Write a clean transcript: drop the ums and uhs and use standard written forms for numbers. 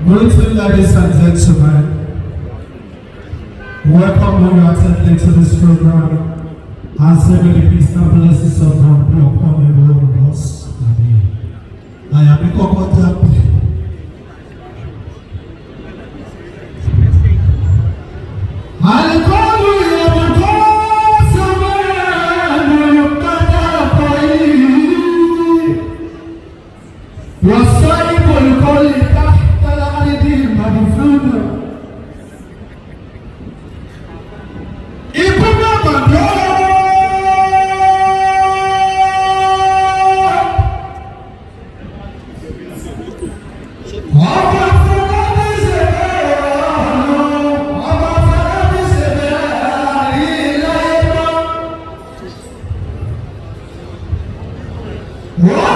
Greetings, ladies and gentlemen. Welcome all your attending to this program. And say may the peace and blessings of God be upon every one of us. Amen. I am a comfortable. Hallelujah, because of you got up for you. Was sorry for you call it after the holiday, but the food. If you never go, what?